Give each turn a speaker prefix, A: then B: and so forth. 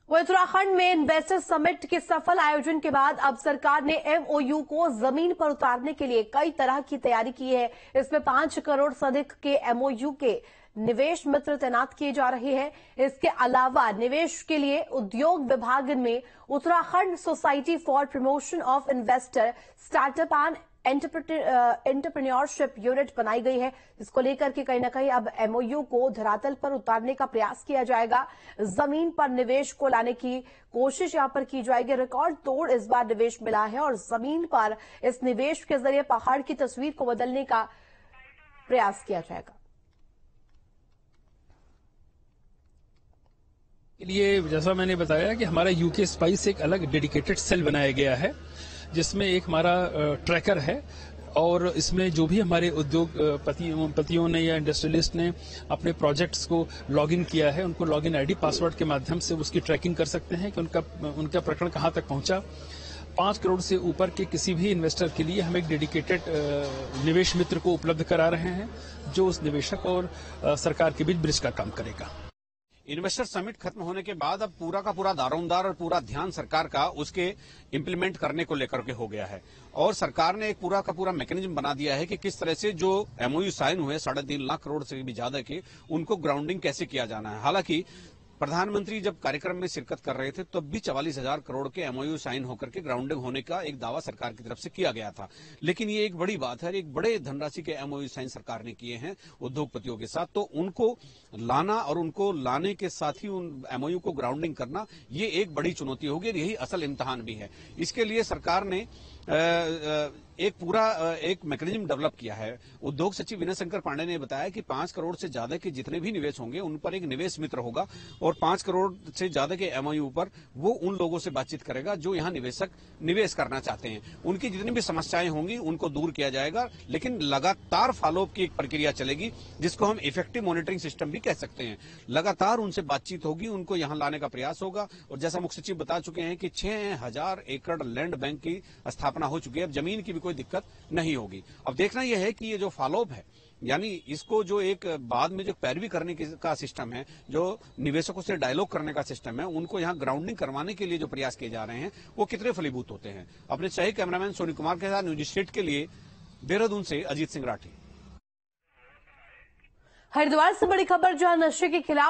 A: वो उत्तराखंड में investor summit के सफल आयोजन के बाद अब सरकार ने एमओयू को जमीन पर उतारने के लिए कई तरह की तैयारी की है। इसमें 5 करोड़ से अधिक के एमओयू के निवेश मित्र तैनात किए जा रहे हैं। इसके अलावा निवेश के लिए उद्योग विभाग में Uttarakhand society for promotion of investor startup and entrepreneurship unit बनाई गई है, जिसको लेकर के कहीं ना कहीं अब एमओयू को धरातल पर उतारने का प्रयास किया जाएगा। जमीन पर निवेश को लाने की कोशिश यहां पर की जाएगी। रिकॉर्ड तोड़ इस बार निवेश मिला है और जमीन पर इस निवेश के जरिए पहाड़ की तस्वीर को बदलने का प्रयास किया जाएगा।
B: लिए जैसा मैंने बताया कि हमारा यूके स्पाइस एक अलग डेडिकेटेड सेल बनाया गया है, जिसमें एक हमारा ट्रैकर है और इसमें जो भी हमारे उद्योगपतियों ने या इंडस्ट्रियलिस्ट ने अपने प्रोजेक्ट्स को लॉगिन किया है, उनको लॉगिन आईडी पासवर्ड के माध्यम से उसकी ट्रैकिंग कर सकते हैं कि उनका प्रकरण कहां तक पहुंचा। 5 करोड़ से ऊपर के किसी भी इन्वेस्टर के लिए हम एक डेडिकेटेड निवेश मित्र को उपलब्ध करा रहे हैं, जो उस निवेशक और सरकार के बीच ब्रिज का काम करेगा।
C: इन्वेस्टर समिट खत्म होने के बाद अब पूरा का पूरा दारोमदार और पूरा ध्यान सरकार का उसके इम्प्लीमेंट करने को लेकर के हो गया है और सरकार ने एक पूरा का पूरा मैकेनिज्म बना दिया है कि किस तरह से जो एमओयू साइन हुए 3.5 लाख करोड़ से भी ज्यादा के, उनको ग्राउंडिंग कैसे किया जाना है। हालांकि प्रधानमंत्री जब कार्यक्रम में शिरकत कर रहे थे तब भी 44,000 करोड़ के एमओयू साइन होकर के ग्राउंडिंग होने का एक दावा सरकार की तरफ से किया गया था, लेकिन ये एक बड़ी बात है। एक बड़े धनराशि के एमओयू साइन सरकार ने किए हैं उद्योगपतियों के साथ, तो उनको लाना और उनको लाने के साथ ही उन एमओयू को ग्राउंडिंग करना, ये एक बड़ी चुनौती होगी और यही असल इम्तिहान भी है। इसके लिए सरकार ने एक मैकेनिज्म डेवलप किया है। उद्योग सचिव विनय शंकर पांडे ने बताया कि 5 करोड़ से ज्यादा के जितने भी निवेश होंगे उन पर एक निवेश मित्र होगा और 5 करोड़ से ज्यादा के एमओयू पर वो उन लोगों से बातचीत करेगा जो यहाँ निवेश करना चाहते हैं। उनकी जितनी भी समस्याएं होंगी उनको दूर किया जाएगा, लेकिन लगातार फॉलोअप की एक प्रक्रिया चलेगी, जिसको हम इफेक्टिव मॉनिटरिंग सिस्टम भी कह सकते हैं। लगातार उनसे बातचीत होगी, उनको यहाँ लाने का प्रयास होगा और जैसा मुख्य सचिव बता चुके हैं कि 6,000 एकड़ लैंड बैंक की स्थापना हो चुकी है। अब जमीन की भी कोई दिक्कत नहीं होगी। अब देखना यह है कि ये जो फॉलोअप है, यानी इसको जो एक बाद में जो पैरवी करने का सिस्टम है, जो निवेशकों से डायलॉग करने का सिस्टम है, उनको यहाँ ग्राउंडिंग करवाने के लिए जो प्रयास किए जा रहे हैं वो कितने फलीभूत होते हैं। अपने सही कैमरामैन सोनी कुमार के साथ न्यूज स्टेट के लिए देहरादून से अजीत सिंह राठी।
A: हरिद्वार से बड़ी खबर, जहां नशे के खिलाफ